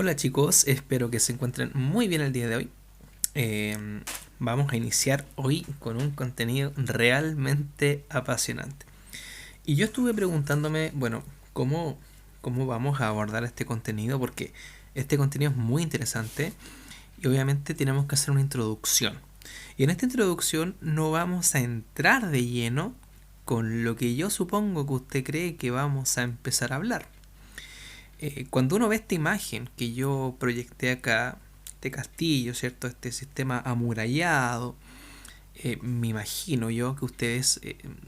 Hola chicos, espero que se encuentren muy bien el día de hoy. Vamos a iniciar hoy con un contenido realmente apasionante. Y yo estuve preguntándome, bueno, ¿cómo vamos a abordar este contenido? Porque este contenido es muy interesante y obviamente tenemos que hacer una introducción. Y en esta introducción no vamos a entrar de lleno con lo que yo supongo que usted cree que vamos a empezar a hablar. Cuando uno ve esta imagen que yo proyecté acá, este castillo, ¿cierto? Este sistema amurallado, me imagino yo que ustedes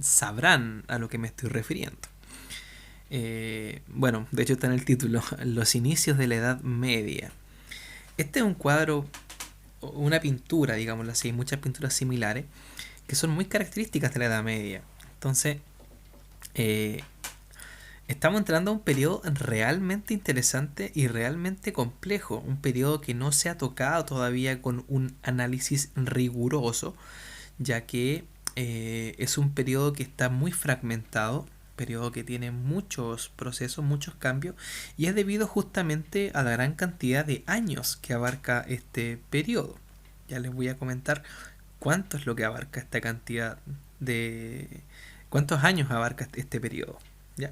sabrán a lo que me estoy refiriendo. Bueno, de hecho está en el título, Los inicios de la Edad Media. Este es un cuadro, una pintura, digámoslo así, muchas pinturas similares, que son muy características de la Edad Media. Entonces, eh, estamos entrando a un periodo realmente interesante y realmente complejo, un periodo que no se ha tocado todavía con un análisis riguroso, ya que es un periodo que está muy fragmentado, periodo que tiene muchos procesos, muchos cambios, y es debido justamente a la gran cantidad de años que abarca este periodo. Ya les voy a comentar cuánto es lo que abarca esta cantidad de... cuántos años abarca este periodo. ¿Ya?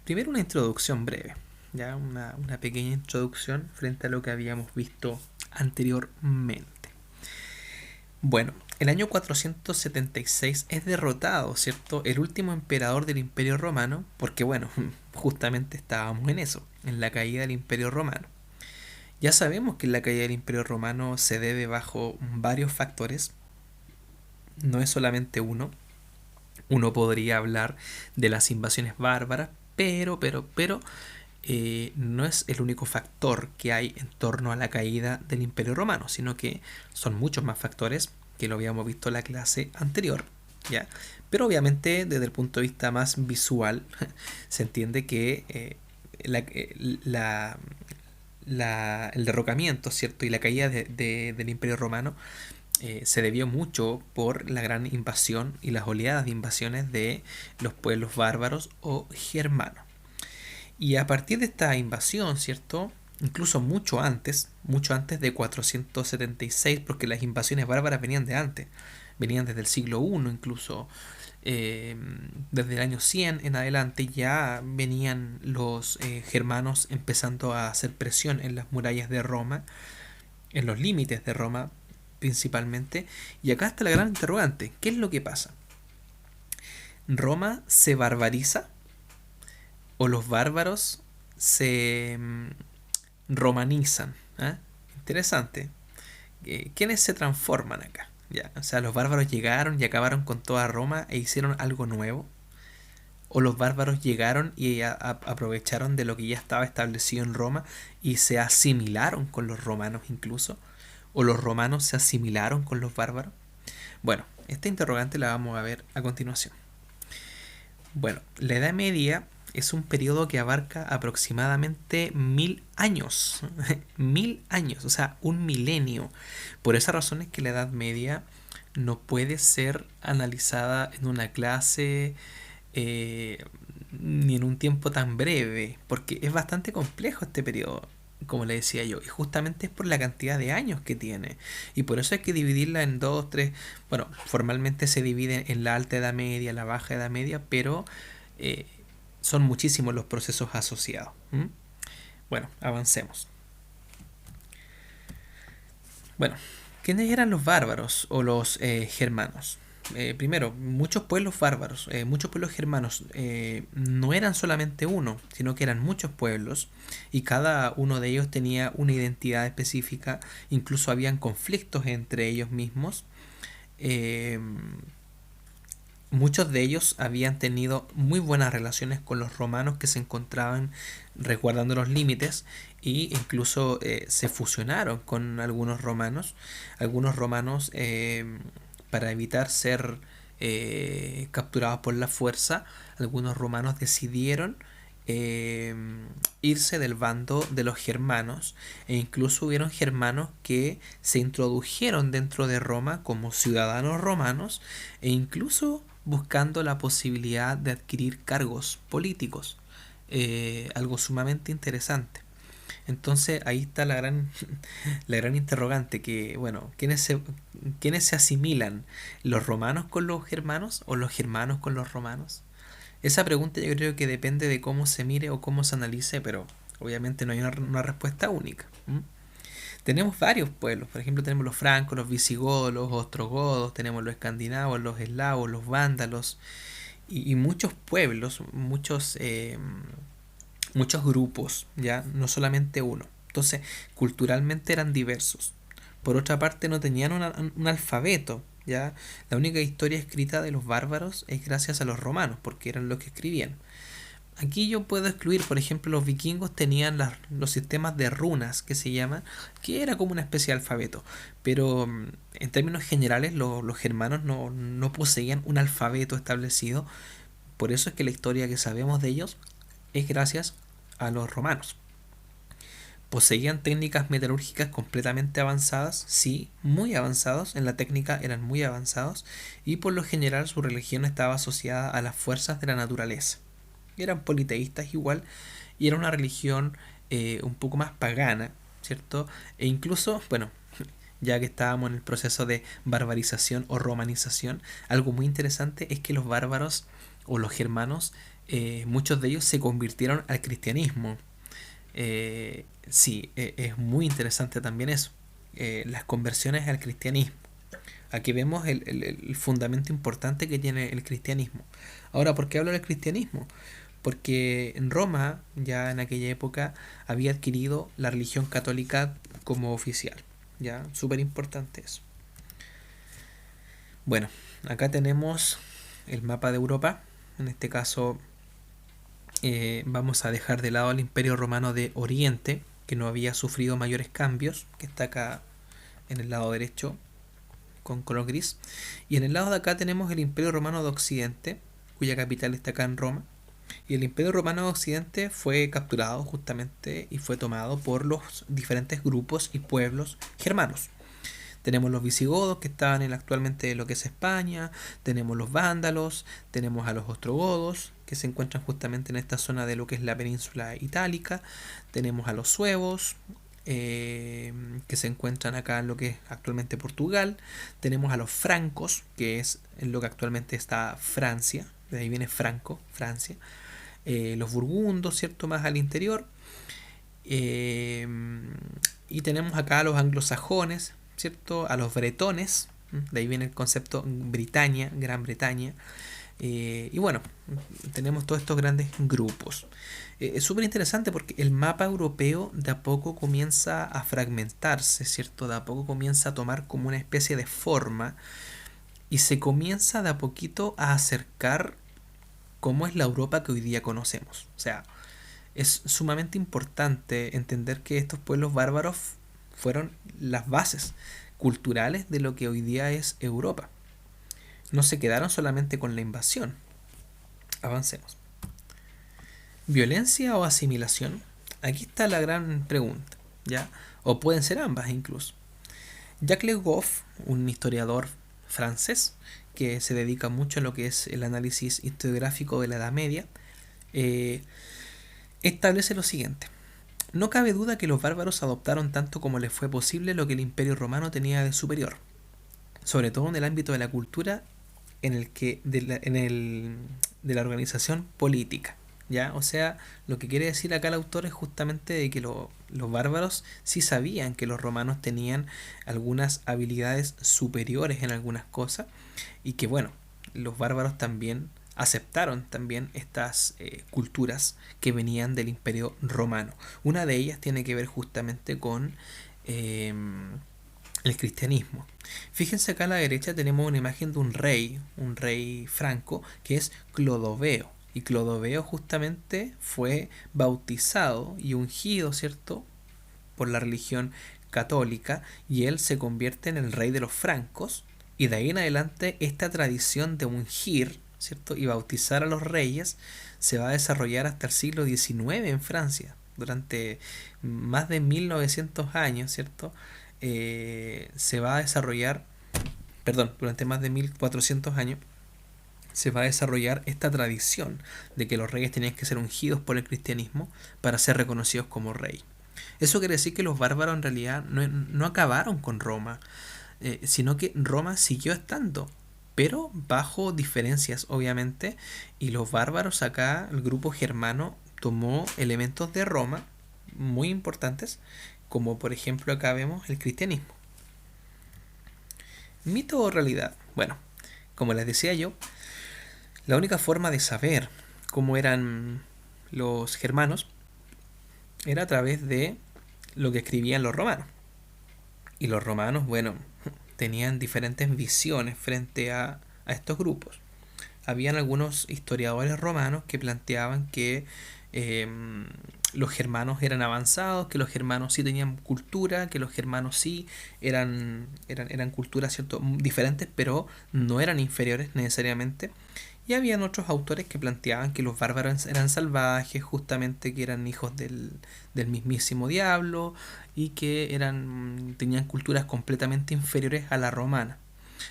Primero una introducción breve, ya una pequeña introducción frente a lo que habíamos visto anteriormente. Bueno, el año 476 es derrotado, ¿cierto? El último emperador del Imperio Romano, porque bueno, justamente estábamos en eso, en la caída del Imperio Romano. Ya sabemos que la caída del Imperio Romano se debe bajo varios factores, no es solamente uno. Uno podría hablar de las invasiones bárbaras, pero no es el único factor que hay en torno a la caída del Imperio Romano, sino que son muchos más factores que lo habíamos visto en la clase anterior, ¿ya? Pero obviamente desde el punto de vista más visual se entiende que la, la, el derrocamiento, ¿cierto? Y la caída del Imperio Romano se debió mucho por la gran invasión y las oleadas de invasiones de los pueblos bárbaros o germanos. Y a partir de esta invasión, ¿cierto? Incluso mucho antes de 476, porque las invasiones bárbaras venían de antes, venían desde el siglo I incluso, desde el año 100 en adelante ya venían los germanos empezando a hacer presión en las murallas de Roma, en los límites de Roma principalmente, y acá está la gran interrogante, ¿qué es lo que pasa? ¿Roma se barbariza o los bárbaros se romanizan? ¿Eh? Interesante. ¿Quiénes se transforman acá? Ya, o sea, los bárbaros llegaron y acabaron con toda Roma e hicieron algo nuevo. O los bárbaros llegaron y aprovecharon de lo que ya estaba establecido en Roma y se asimilaron con los romanos incluso. O los romanos se asimilaron con los bárbaros. Bueno, esta interrogante la vamos a ver a continuación. Bueno, la Edad Media es un periodo que abarca aproximadamente 1000 años. 1000 años, o sea, un milenio. Por esa razón es que la Edad Media no puede ser analizada en una clase ni en un tiempo tan breve, porque es bastante complejo este periodo, como le decía yo, y justamente es por la cantidad de años que tiene. Y por eso hay que dividirla en dos, tres, bueno, formalmente se divide en la alta edad media, la baja edad media, pero eh, son muchísimos los procesos asociados. ¿Mm? Bueno, avancemos. Bueno, ¿quiénes eran los bárbaros o los germanos? Primero, muchos pueblos bárbaros, muchos pueblos germanos, no eran solamente uno, sino que eran muchos pueblos y cada uno de ellos tenía una identidad específica, incluso habían conflictos entre ellos mismos. Eh, Muchos de ellos habían tenido muy buenas relaciones con los romanos que se encontraban resguardando los límites e incluso se fusionaron con algunos romanos. Algunos romanos, para evitar ser capturados por la fuerza, algunos romanos decidieron eh, irse del bando de los germanos e incluso hubieron germanos que se introdujeron dentro de Roma como ciudadanos romanos e incluso buscando la posibilidad de adquirir cargos políticos, algo sumamente interesante. Entonces ahí está la gran interrogante que, bueno, ¿quiénes se asimilan? ¿Los romanos con los germanos o los germanos con los romanos? Esa pregunta yo creo que depende de cómo se mire o cómo se analice, pero obviamente no hay una respuesta única. ¿M? Tenemos varios pueblos, por ejemplo tenemos los francos, los visigodos, los ostrogodos, tenemos los escandinavos, los eslavos, los vándalos y muchos pueblos, muchos grupos, ya no solamente uno. Entonces, culturalmente eran diversos. Por otra parte, no tenían un alfabeto, ya. La única historia escrita de los bárbaros es gracias a los romanos, porque eran los que escribían. Aquí yo puedo excluir, por ejemplo, los vikingos tenían los sistemas de runas que se llaman, que era como una especie de alfabeto, pero en términos generales los germanos no poseían un alfabeto establecido, por eso es que la historia que sabemos de ellos es gracias a los romanos. Poseían técnicas metalúrgicas completamente avanzadas, sí, muy avanzados, en la técnica eran muy avanzados, y por lo general su religión estaba asociada a las fuerzas de la naturaleza. Eran politeístas igual, y era una religión un poco más pagana, ¿cierto? E incluso, bueno, ya que estábamos en el proceso de barbarización o romanización, algo muy interesante es que los bárbaros o los germanos, muchos de ellos se convirtieron al cristianismo. Sí, es muy interesante también eso, las conversiones al cristianismo. Aquí vemos el fundamento importante que tiene el cristianismo. Ahora, ¿por qué hablo del cristianismo? Porque en Roma, ya en aquella época, había adquirido la religión católica como oficial. Ya, súper importante eso. Bueno, acá tenemos el mapa de Europa. En este caso, vamos a dejar de lado al Imperio Romano de Oriente, que no había sufrido mayores cambios, que está acá en el lado derecho con color gris. Y en el lado de acá tenemos el Imperio Romano de Occidente, cuya capital está acá en Roma. Y el Imperio Romano de Occidente fue capturado justamente y fue tomado por los diferentes grupos y pueblos germanos. Tenemos los visigodos que estaban en actualmente lo que es España, tenemos los vándalos, tenemos a los ostrogodos que se encuentran justamente en esta zona de lo que es la península itálica, tenemos a los suevos que se encuentran acá en lo que es actualmente Portugal, tenemos a los francos que es en lo que actualmente está Francia, de ahí viene Franco, Francia, los burgundos, ¿cierto? Más al interior. Eh, y tenemos acá a los anglosajones, ¿cierto? A los bretones, de ahí viene el concepto Britania, Gran Bretaña. Y bueno, tenemos todos estos grandes grupos. Es súper interesante porque el mapa europeo de a poco comienza a fragmentarse, ¿cierto? De a poco comienza a tomar como una especie de forma y se comienza de a poquito a acercar cómo es la Europa que hoy día conocemos. O sea, es sumamente importante entender que estos pueblos bárbaros fueron las bases culturales de lo que hoy día es Europa. No se quedaron solamente con la invasión. Avancemos. ¿Violencia o asimilación? Aquí está la gran pregunta, ¿ya? O pueden ser ambas incluso. Jacques Le Goff, un historiador francés que se dedica mucho a lo que es el análisis historiográfico de la Edad Media, eh, establece lo siguiente. No cabe duda que los bárbaros adoptaron tanto como les fue posible lo que el Imperio Romano tenía de superior, sobre todo en el ámbito de la cultura de la organización política. ¿Ya? O sea, lo que quiere decir acá el autor es justamente de que los bárbaros sí sabían que los romanos tenían algunas habilidades superiores en algunas cosas y que bueno, los bárbaros también aceptaron también estas culturas que venían del imperio romano. Una de ellas tiene que ver justamente con eh, el cristianismo. Fíjense acá a la derecha tenemos una imagen de un rey franco que es Clodoveo. Y Clodoveo justamente fue bautizado y ungido, ¿cierto?, por la religión católica y él se convierte en el rey de los francos y de ahí en adelante esta tradición de ungir, ¿cierto?, y bautizar a los reyes se va a desarrollar hasta el siglo XIX en Francia, durante más de 1900 años, ¿cierto? Se va a desarrollar, perdón, durante más de 1400 años se va a desarrollar esta tradición de que los reyes tenían que ser ungidos por el cristianismo para ser reconocidos como rey. Eso quiere decir que los bárbaros en realidad no acabaron con Roma, sino que Roma siguió estando, pero bajo diferencias, obviamente, y los bárbaros acá, el grupo germano, tomó elementos de Roma muy importantes, como por ejemplo acá vemos el cristianismo. ¿Mito o realidad? Bueno, como les decía yo, la única forma de saber cómo eran los germanos era a través de lo que escribían los romanos. Y los romanos, bueno, tenían diferentes visiones frente a estos grupos. Habían algunos historiadores romanos que planteaban que eh, los germanos eran avanzados, que los germanos sí tenían cultura, que los germanos sí eran culturas, ¿cierto?, diferentes, pero no eran inferiores necesariamente. Y habían otros autores que planteaban que los bárbaros eran salvajes, justamente que eran hijos del mismísimo diablo y que tenían culturas completamente inferiores a la romana.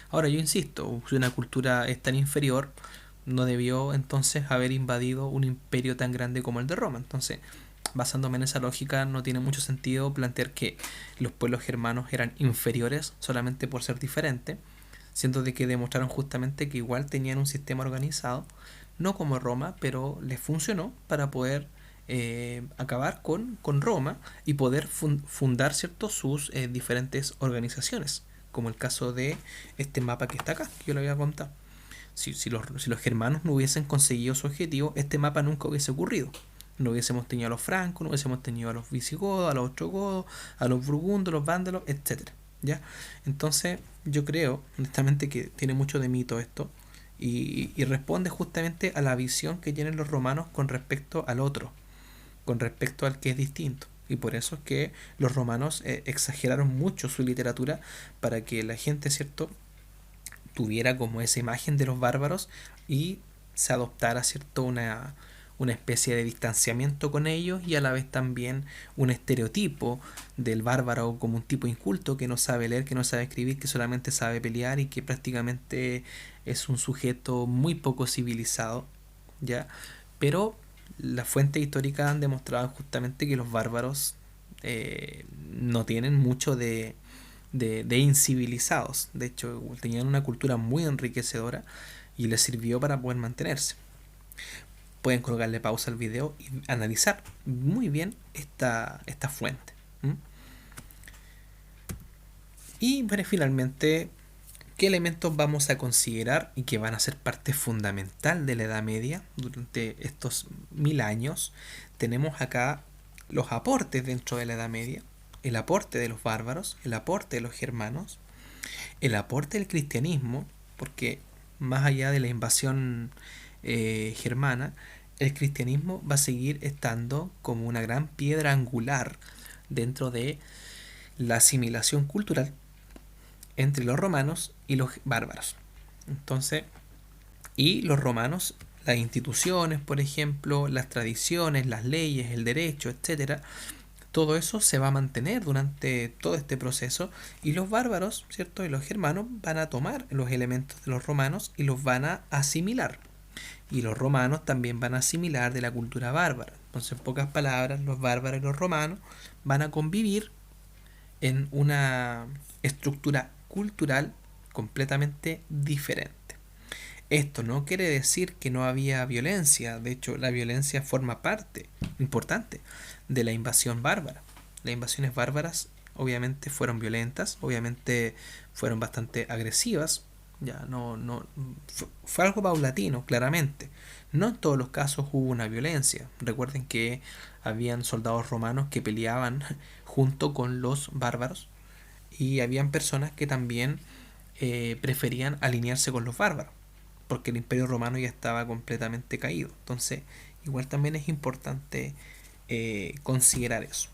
Ahora yo insisto, si una cultura es tan inferior, no debió entonces haber invadido un imperio tan grande como el de Roma. Entonces, basándome en esa lógica, no tiene mucho sentido plantear que los pueblos germanos eran inferiores solamente por ser diferentes, siendo de que demostraron justamente que igual tenían un sistema organizado, no como Roma, pero les funcionó para poder acabar con Roma y poder fundar, ¿cierto?, sus diferentes organizaciones, como el caso de este mapa que está acá, que yo le había contado. Si los germanos no hubiesen conseguido su objetivo, este mapa nunca hubiese ocurrido. No hubiésemos tenido a los francos, no hubiésemos tenido a los visigodos, a los ostrogodos, a los burgundos, los vándalos, etcétera. ¿Ya? Entonces, yo creo, honestamente, que tiene mucho de mito esto y responde justamente a la visión que tienen los romanos con respecto al otro, con respecto al que es distinto. Y por eso es que los romanos exageraron mucho su literatura para que la gente, ¿cierto?, tuviera como esa imagen de los bárbaros y se adoptara, ¿cierto?, una especie de distanciamiento con ellos y a la vez también un estereotipo del bárbaro como un tipo inculto que no sabe leer, que no sabe escribir, que solamente sabe pelear y que prácticamente es un sujeto muy poco civilizado, ¿ya? Pero las fuentes históricas han demostrado justamente que los bárbaros no tienen mucho de incivilizados. De hecho, tenían una cultura muy enriquecedora y les sirvió para poder mantenerse. Pueden colocarle pausa al video y analizar muy bien esta fuente. ¿Mm? Y bueno, finalmente, ¿qué elementos vamos a considerar y que van a ser parte fundamental de la Edad Media durante estos 1000 años? Tenemos acá los aportes dentro de la Edad Media, el aporte de los bárbaros, el aporte de los germanos, el aporte del cristianismo, porque más allá de la invasión germana, el cristianismo va a seguir estando como una gran piedra angular dentro de la asimilación cultural entre los romanos y los bárbaros. Entonces, y los romanos, las instituciones, por ejemplo, las tradiciones, las leyes, el derecho, etcétera, todo eso se va a mantener durante todo este proceso y los bárbaros, ¿cierto?, y los germanos van a tomar los elementos de los romanos y los van a asimilar. Y los romanos también van a asimilar de la cultura bárbara. Entonces, en pocas palabras, los bárbaros y los romanos van a convivir en una estructura cultural completamente diferente. Esto no quiere decir que no había violencia, de hecho la violencia forma parte importante de la invasión bárbara. Las invasiones bárbaras obviamente fueron violentas, obviamente fueron bastante agresivas, ya fue algo paulatino, claramente. No en todos los casos hubo una violencia. Recuerden que habían soldados romanos que peleaban junto con los bárbaros y habían personas que también preferían alinearse con los bárbaros porque el imperio romano ya estaba completamente caído. Entonces, igual también es importante considerar eso.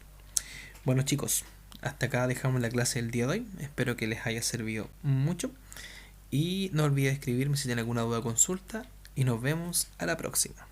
Bueno, chicos, hasta acá dejamos la clase del día de hoy. Espero que les haya servido mucho. Y no olviden escribirme si tienen alguna duda o consulta. Y nos vemos a la próxima.